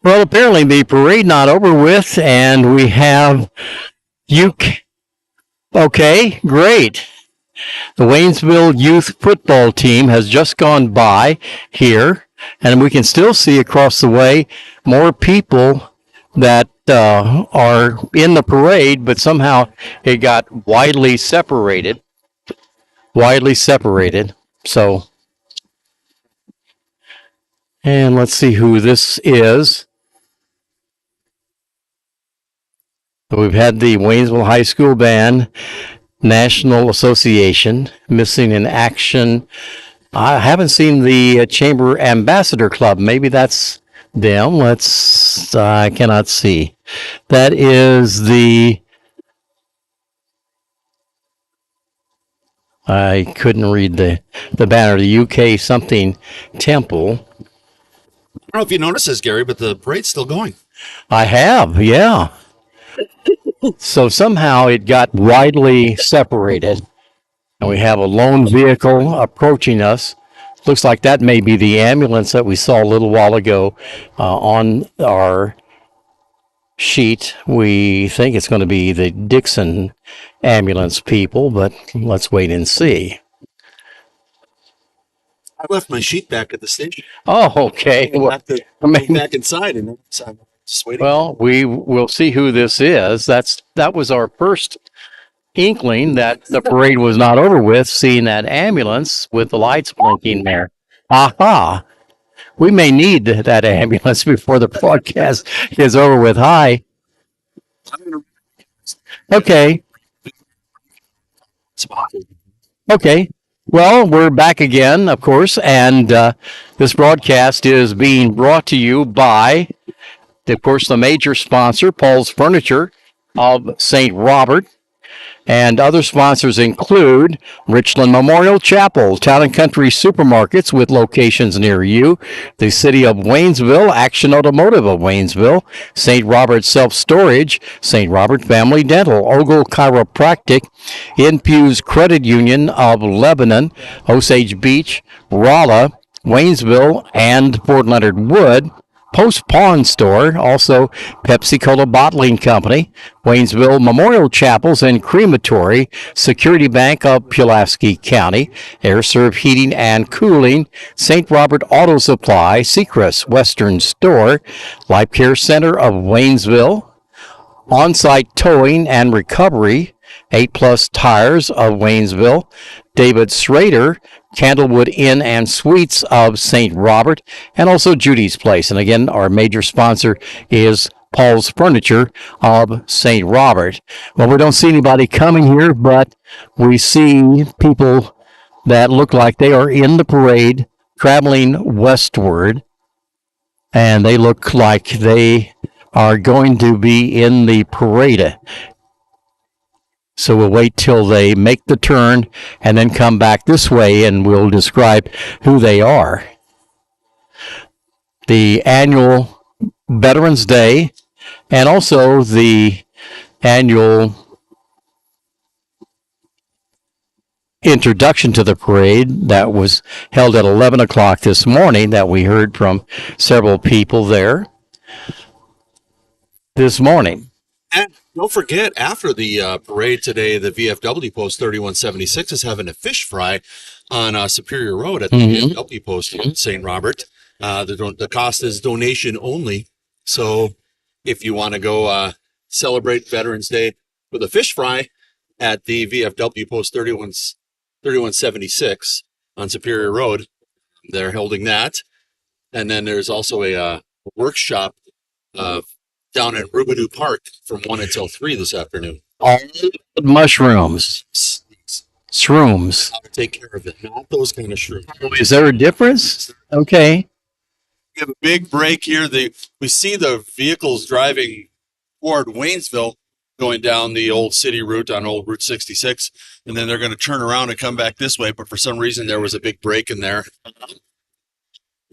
Well, apparently the parade not over with, and we have you. Okay, great. The Waynesville youth football team has just gone by here, and we can still see across the way more people that are in the parade, but somehow it got widely separated. Widely separated. So, and let's see who this is. So we've had the Waynesville High School Band National Association missing in action. I haven't seen the Chamber Ambassador Club. Maybe that's them. I cannot see. That is I couldn't read the banner, the UK something temple. I don't know if you noticed this, Gary, but the parade's still going. I have, yeah. So somehow it got widely separated, and we have a lone vehicle approaching us. Looks like that may be the ambulance that we saw a little while ago on our sheet. We think it's going to be the Dixon ambulance people, but let's wait and see. I left my sheet back at the station. Oh, okay. Well, I have to go back inside, and I'm just waiting. Well, we will see who this is. That was our first inkling that the parade was not over with, seeing that ambulance with the lights blinking there. Aha! We may need that ambulance before the broadcast is over with. Hi. Okay. Okay. Well, we're back again, of course, and this broadcast is being brought to you by, of course, the major sponsor, Paul's Furniture of St. Robert. And other sponsors include Richland Memorial Chapel, Town and Country Supermarkets with locations near you, the City of Waynesville, Action Automotive of Waynesville, St. Robert Self-Storage, St. Robert Family Dental, Ogle Chiropractic, Infuse Credit Union of Lebanon, Osage Beach, Rolla, Waynesville, and Fort Leonard Wood, Post Pawn Store, also Pepsi-Cola Bottling Company, Waynesville Memorial Chapels and Crematory, Security Bank of Pulaski County, Air Serve Heating and Cooling, St. Robert Auto Supply, Seacrest Western Store, Life Care Center of Waynesville, On-Site Towing and Recovery, 8 Plus Tires of Waynesville, David Schrader, Candlewood Inn and Suites of St. Robert, and also Judy's Place. And again, our major sponsor is Paul's Furniture of St. Robert. Well, we don't see anybody coming here, but we see people that look like they are in the parade traveling westward, and they look like they are going to be in the parade. So we'll wait till they make the turn and then come back this way, and we'll describe who they are. The annual Veterans Day and also the annual introduction to the parade that was held at 11 o'clock this morning, that we heard from several people there this morning. And don't forget, after the parade today, the VFW Post 3176 is having a fish fry on Superior Road at the VFW Post in St. Robert. The cost is donation only. So if you want to go celebrate Veterans Day with a fish fry at the VFW Post 3176 on Superior Road, they're holding that. And then there's also a workshop down at Rubidoux Park from 1 until 3 this afternoon. All mushrooms. Shrooms. How to take care of it. Not those kind of shrooms. Is there a difference? Okay. We have a big break here. We see the vehicles driving toward Waynesville going down the old city route on old Route 66, and then they're going to turn around and come back this way, but for some reason there was a big break in there.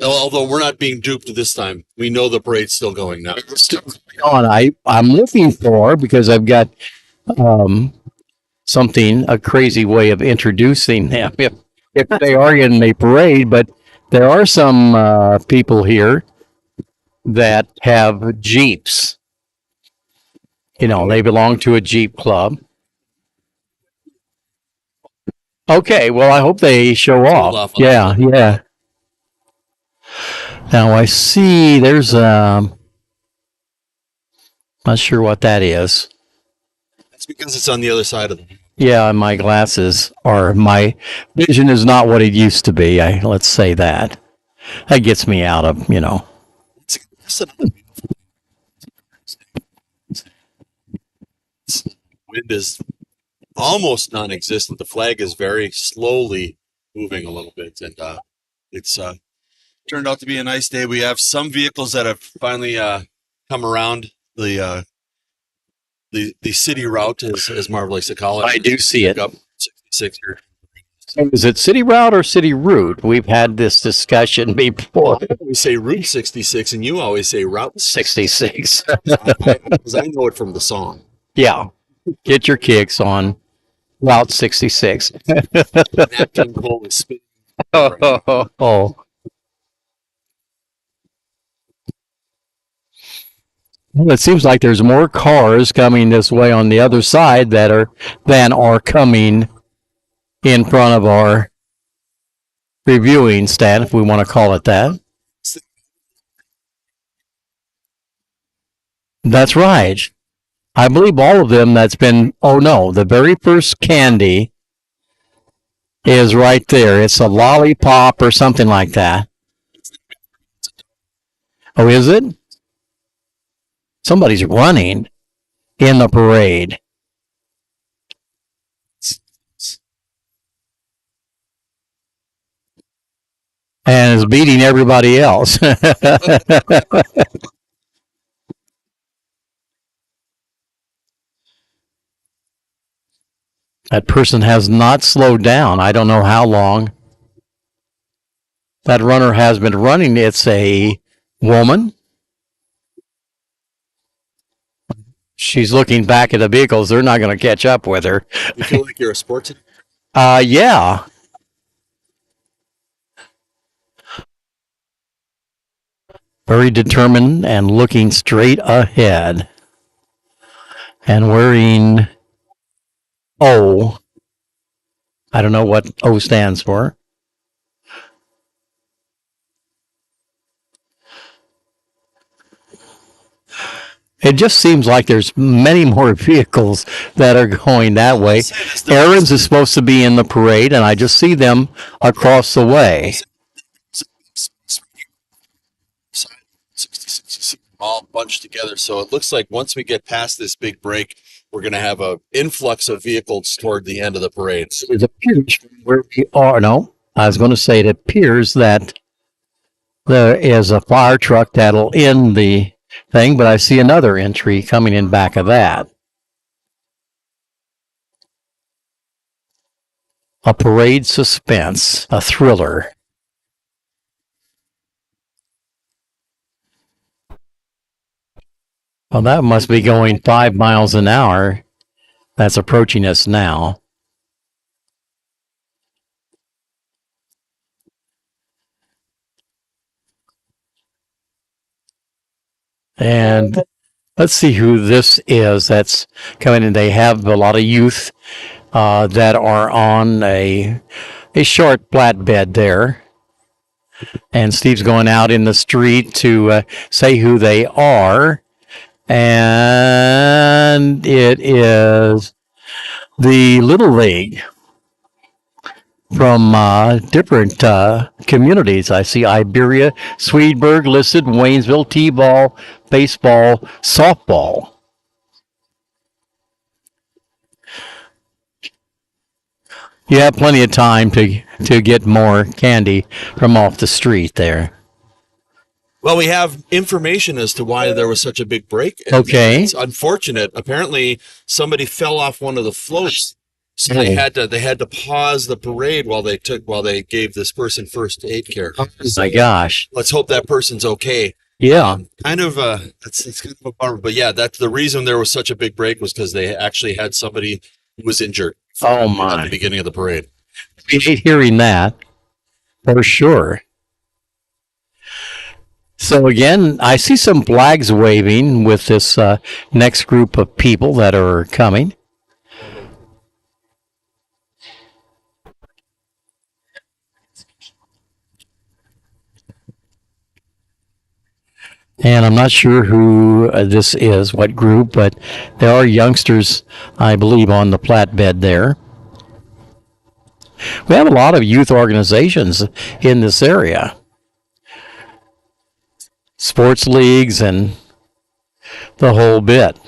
Although we're not being duped this time. We know the parade's still going now. It's still going on. I'm looking for, because I've got a crazy way of introducing them if they are in the parade, but there are some people here that have Jeeps. You know, they belong to a Jeep club. Okay, well, I hope they show off. Yeah, yeah. Now I see there's not sure what that is. That's because it's on the other side of the. Yeah, my glasses are my vision is not what it used to be. Let's say that. That gets me out of, Wind is almost non-existent. The flag is very slowly moving a little bit, and it's turned out to be a nice day. We have some vehicles that have finally come around the city route, as Marv likes to call it. I do see it. Up 66 here. Is it city route or city route? We've had this discussion before. We say Route 66, and you always say Route 66. Because I know it from the song. Yeah. Get your kicks on Route 66. Napkin Cole is spinning. Oh. Well, it seems like there's more cars coming this way on the other side than are coming in front of our reviewing stand, if we want to call it that. That's right. I believe all of them the very first candy is right there. It's a lollipop or something like that. Oh, is it? Somebody's running in the parade. And is beating everybody else. That person has not slowed down. I don't know how long that runner has been running. It's a woman. She's looking back at the vehicles. They're not going to catch up with her. You feel like you're a sports? Yeah. Very determined and looking straight ahead. And wearing O. I don't know what O stands for. It just seems like there's many more vehicles that are going that way. Aaron's is supposed to be in the parade, and I just see them across the way. All bunched together. So it looks like once we get past this big break, we're going to have an influx of vehicles toward the end of the parade. It appears from where we are. No, I was going to say it appears that there is a fire truck that'll end the thing, but I see another entry coming in back of that. A parade suspense, a thriller. Well, that must be going 5 miles an hour. That's approaching us now. And let's see who this is that's coming in. They have a lot of youth that are on a short flatbed there. And Steve's going out in the street to say who they are. And it is the Little League from different communities. I see Iberia, Swedberg listed, Waynesville, T-ball, baseball, softball. You have plenty of time to get more candy from off the street there. Well, we have information as to why there was such a big break. Okay. It's unfortunate. Apparently, somebody fell off one of the floats, so they had to pause the parade while they gave this person first aid care. Oh my gosh! Let's hope that person's okay. Yeah. It's kind of a bummer, but yeah, that's the reason there was such a big break was because they actually had somebody who was injured. Oh my! At the beginning of the parade. We hate hearing that, for sure. So again, I see some flags waving with this next group of people that are coming. And I'm not sure who this is, what group, but there are youngsters, I believe, on the flatbed there. We have a lot of youth organizations in this area, sports leagues, and the whole bit.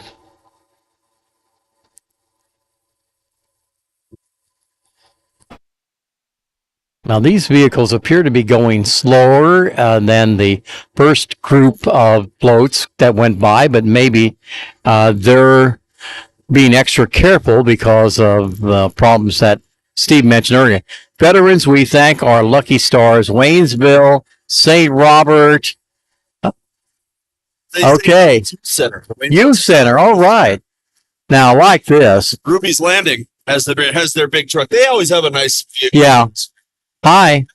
Now, these vehicles appear to be going slower than the first group of floats that went by, but maybe they're being extra careful because of problems that Steve mentioned earlier. Veterans, we thank our lucky stars, Waynesville, St. Robert. Okay. Youth Center. All right. Now, like this. Ruby's Landing has their big truck. They always have a nice vehicle. Yeah. Hi.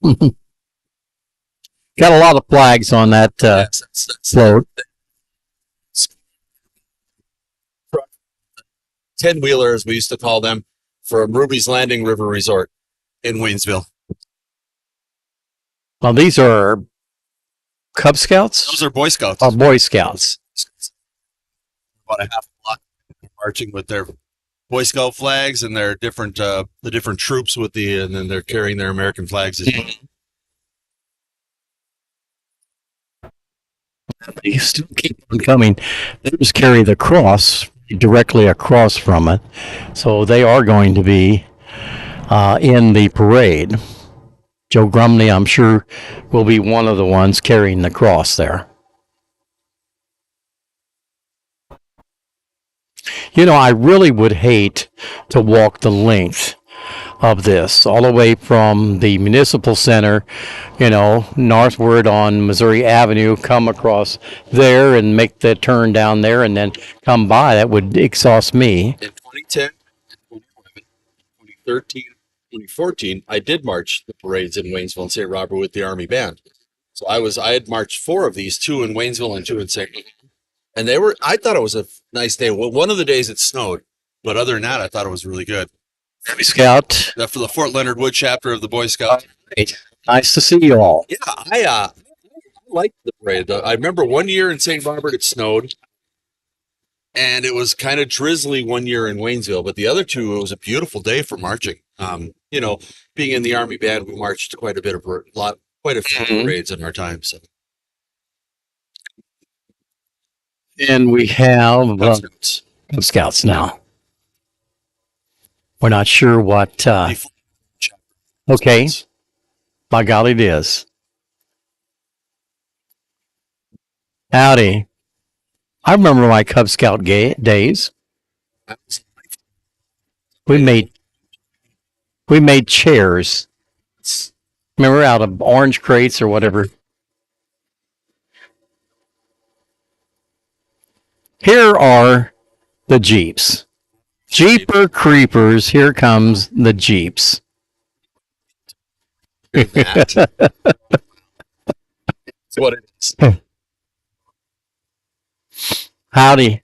Got a lot of flags on that float. 10-wheelers, we used to call them, from Ruby's Landing River Resort in Waynesville. Well, these are Cub Scouts? Those are Boy Scouts. Oh, Boy Scouts. About a half a block marching with their Boy Scout flags and their different the different troops and then they're carrying their American flags as well. They still keep on coming. They just carry the cross directly across from it. So they are going to be in the parade. Joe Grumney, I'm sure, will be one of the ones carrying the cross there. You know, I really would hate to walk the length of this all the way from the municipal center, you know, northward on Missouri Avenue, come across there and make the turn down there and then come by. That would exhaust me. In 2010, 2011, 2013, 2014, I did march the parades in Waynesville and St. Robert with the Army Band. So I had marched 4 of these, 2 in Waynesville and 2 in St. Robert. And I thought it was a nice day. Well, one of the days it snowed, but other than that, I thought it was really good. Boy Scout. For the Fort Leonard Wood chapter of the Boy Scouts. Right. Nice to see you all. Yeah, I liked the parade. I remember one year in St. Robert it snowed, and it was kind of drizzly one year in Waynesville. But the other 2, it was a beautiful day for marching. You know, being in the Army Band, we marched quite a few parades in our time. So. And we have Cub Scouts now. We're not sure what. Okay. By golly, it is. Howdy. I remember my Cub Scout days. We made chairs. Remember, out of orange crates or whatever. Here are the Jeeps. Jeeper creepers, here comes the Jeeps. That's what it is. Howdy.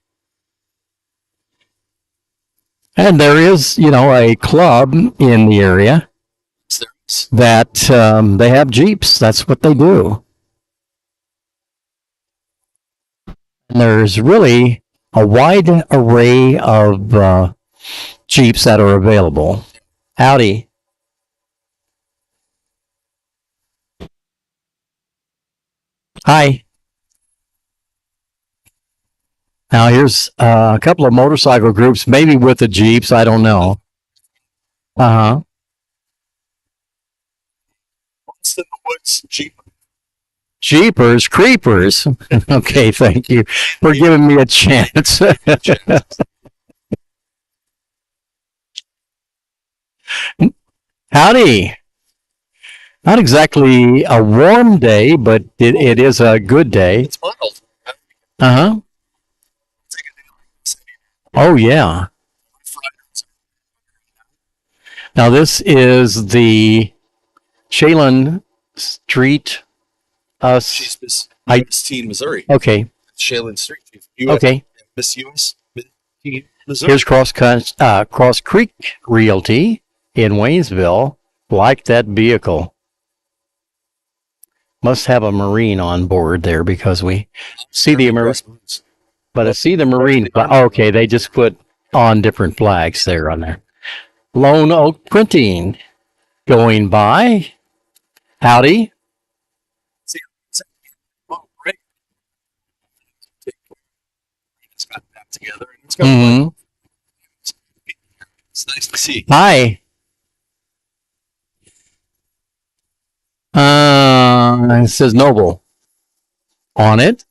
And there is, you know, a club in the area that they have Jeeps. That's what they do. And there's really a wide array of Jeeps that are available. Howdy. Hi. Now here's a couple of motorcycle groups, maybe with the Jeeps. I don't know. Uh-huh. What's in the woods, Jeep? Jeepers creepers. Okay, thank you for giving me a chance. Howdy. Not exactly a warm day, but it is a good day. It's mild. Uh-huh. Oh, yeah. Now, this is the Shaylin Street. She's Miss I- Teen, Missouri. Okay. Shaylin Street. Okay. Miss US Teen, Missouri. Here's Cross Creek Realty in Waynesville. Like that vehicle. Must have a Marine on board there because we see the Marine. But I see the Marine. Okay, they just put on different flags there on there. Lone Oak Printing going by. Howdy. Oh, great. It's got that together. Mhm. It's nice to see. Hi. It says Noble on it.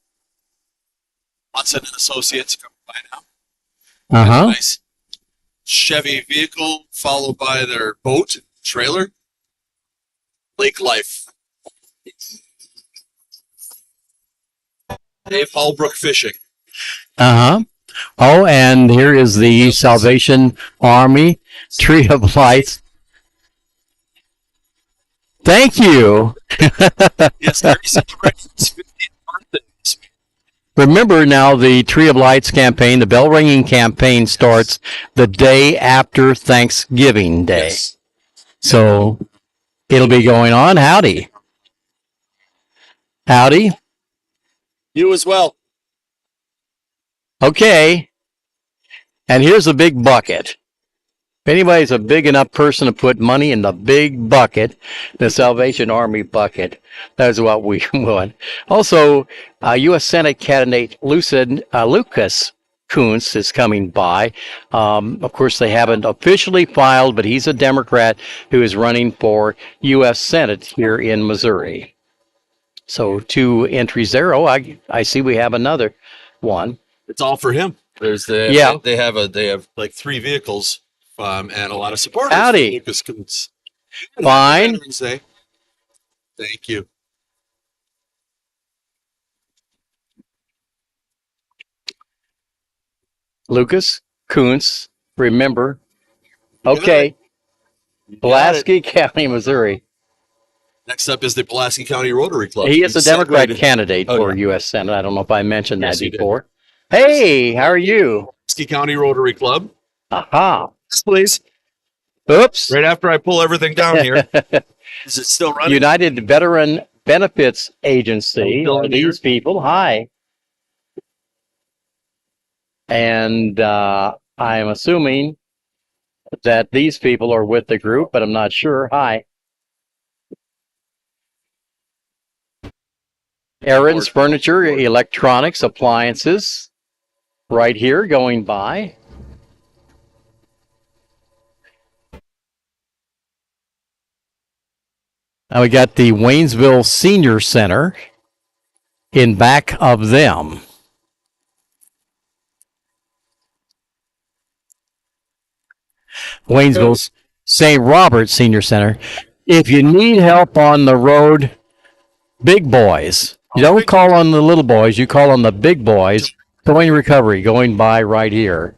Watson and Associates coming by now. Uh-huh. Nice Chevy vehicle followed by their boat trailer. Lake Life. Dave Hallbrook Fishing. Uh-huh. Oh, and here is the Salvation Army Tree of Lights. Thank you. Yes, Gary celebrated his 50th birthday this week. Remember now, the Tree of Lights campaign, the bell ringing campaign starts the day after Thanksgiving Day. Yes. So it'll be going on. Howdy. Howdy. You as well. Okay. And here's a big bucket. If anybody's a big enough person to put money in the big bucket, the Salvation Army bucket, that's what we want. Also, U.S. Senate candidate Lucas Kuntz is coming by. Of course, they haven't officially filed, but he's a Democrat who is running for U.S. Senate here in Missouri. So 2 entries there. Oh, I see we have another one. It's all for him. There's the Yeah. They have like 3 vehicles and a lot of supporters. Howdy. Lucas Kuntz. Fine. Veterans Day. Thank you. Lucas Kuntz, remember. Okay. Pulaski County, Missouri. Next up is the Pulaski County Rotary Club. He is a Democrat Celebrated- candidate Oh, for yeah. U.S. Senate. I don't know if I mentioned Yes, that you did. before. Hey, how are you? Pulaski County Rotary Club. Aha. Yes, please. Oops. Right after I pull everything down here. Is it still running? United Veteran Benefits Agency. Still Are in here? these people? Hi. And I'm assuming that these people are with the group, but I'm not sure. Hi. Aaron's Furniture, Electronics, Appliances, right here going by. Now we got the Waynesville Senior Center in back of them. Waynesville's St. Robert Senior Center. If you need help on the road, big boys. You don't call on the little boys, you call on the big boys. Towing Recovery going by right here.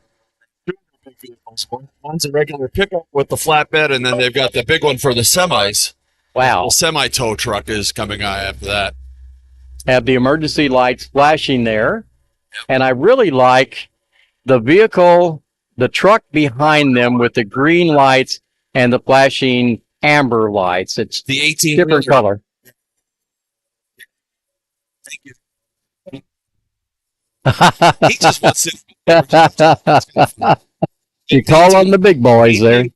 Big vehicles. One's a regular pickup with the flatbed, and then they've got the big one for the semis. Wow. The semi tow truck is coming on after that. Have the emergency lights flashing there. And I really like the vehicle, the truck behind them with the green lights and the flashing amber lights. It's The 18 different color. Thank you. He just wants it. You call on the big boys there.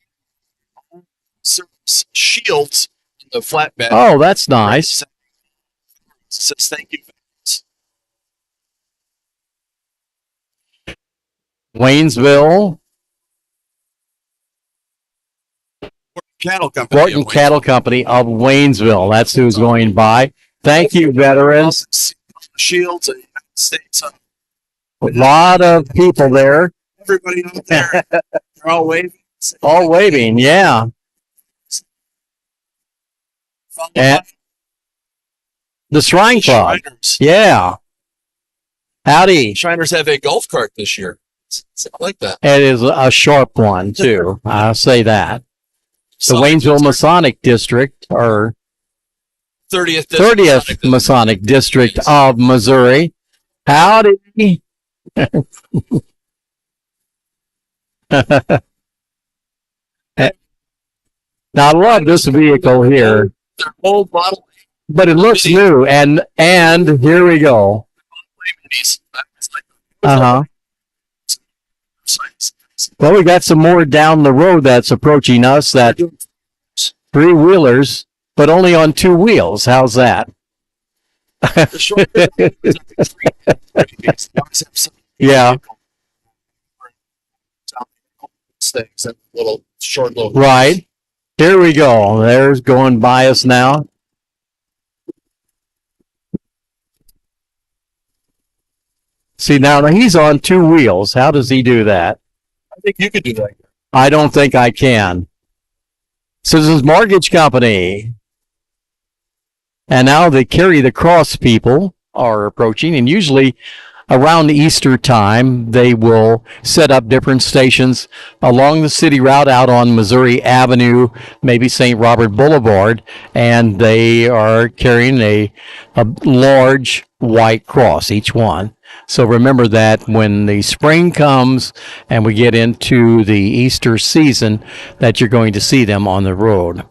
Shields on the flatbed. Oh, that's nice. Says thank you. Waynesville, Cattle Company. Wharton Cattle Company of Waynesville. That's who's going by. Thank you, veterans. Shields, United States. A lot of people there. Everybody out there. They're all waving. All waving, yeah. And the Shrine Club. Shriners. Yeah. Howdy. Shriners have a golf cart this year. I like that. It is a sharp one, too. I'll say that. the Waynesville Masonic District, or 30th Masonic District of Missouri. Howdy. Now, I love this vehicle here. Their old model. But it looks new, and here we go. Uh-huh. Well, we got some more down the road that's approaching us, that three-wheelers, but only on two wheels. How's that? Yeah. Right. Here we go. There's going by us now. See, now he's on two wheels. How does he do that? I think you could do that. I don't think I can. So this is Mortgage Company. And now the Carry the Cross people are approaching, and usually around Easter time, they will set up different stations along the city route out on Missouri Avenue, maybe St. Robert Boulevard, and they are carrying a large white cross, each one. So remember that when the spring comes and we get into the Easter season, that you're going to see them on the road.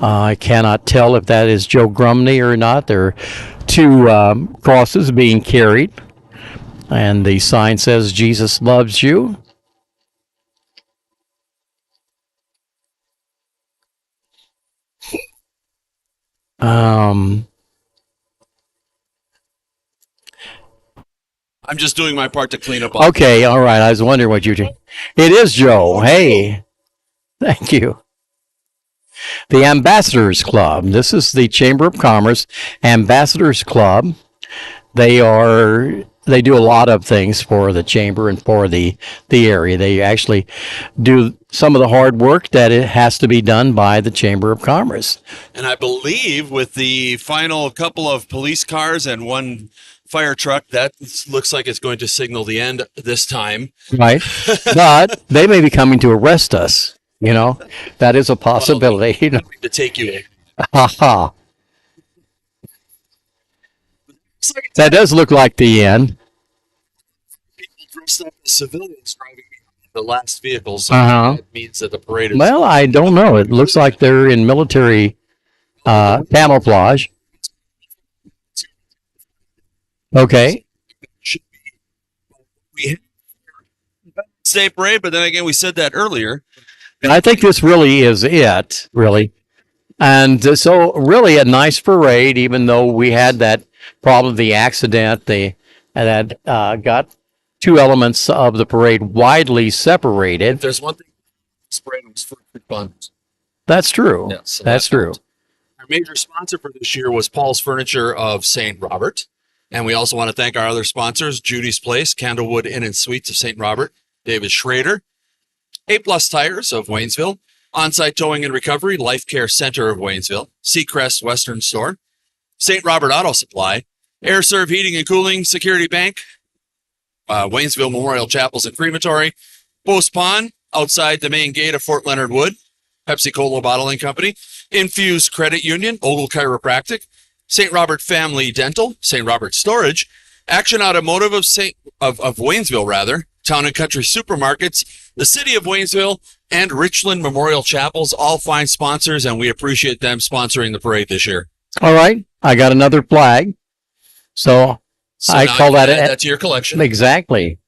I cannot tell if that is Joe Grumney or not. There are two crosses being carried, and the sign says, Jesus loves you. I'm just doing my part to clean up. Okay, all right. I was wondering what you do. It is Joe. Hey, thank you. The Ambassadors Club. This is the Chamber of Commerce Ambassadors Club. They do a lot of things for the chamber and for the area. They actually do some of the hard work that it has to be done by the Chamber of Commerce. And I believe with the final couple of police cars and one fire truck, that looks like it's going to signal the end this time. Right. But they may be coming to arrest us. You know, that is a possibility. Well, to take you in. Ha ha. That does look like the end. People dressed up as civilians driving the last vehicles. So that means that the parade is. Well, I don't know. It looks like they're in military camouflage. Okay. We had Vetrans Day Parade, but then again, we said that earlier. And I think this really is it, really. And so really a nice parade, even though we had that problem, the accident, that got two elements of the parade widely separated. If there's one thing, this parade was for responders. That's true. Yes, that's true. Our major sponsor for this year was Paul's Furniture of St. Robert. And we also want to thank our other sponsors, Judy's Place, Candlewood Inn and Suites of St. Robert, David Schrader, A-Plus Tires of Waynesville, On-Site Towing and Recovery, Life Care Center of Waynesville, Seacrest Western Store, St. Robert Auto Supply, Air Serve Heating and Cooling, Security Bank, Waynesville Memorial Chapels and Crematory, Post Pond, outside the main gate of Fort Leonard Wood, Pepsi-Cola Bottling Company, Infuse Credit Union, Ogle Chiropractic, St. Robert Family Dental, St. Robert Storage, Action Automotive of Waynesville, Town and Country Supermarkets, the City of Waynesville, and Richland Memorial Chapels, all fine sponsors, and we appreciate them sponsoring the parade this year. All right. I got another flag. So I call that add that to your collection. Exactly.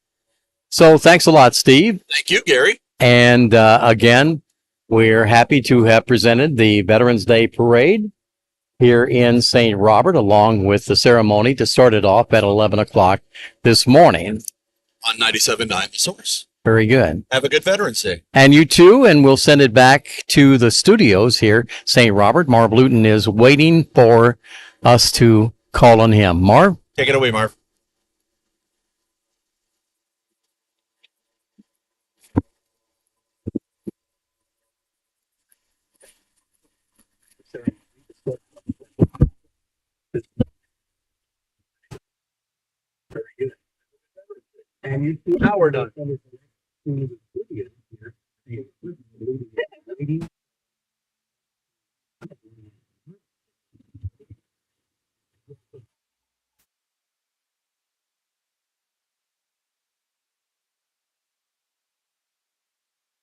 So thanks a lot, Steve. Thank you, Gary. And again, we're happy to have presented the Veterans Day Parade here in St. Robert, along with the ceremony to start it off at 11 o'clock this morning. On 97.9 The Source. Very good. Have a good Veterans Day. And you too, and we'll send it back to the studios here, St. Robert. Marv Luton is waiting for us to call on him. Marv? Take it away, Marv. Very good. And now we're done.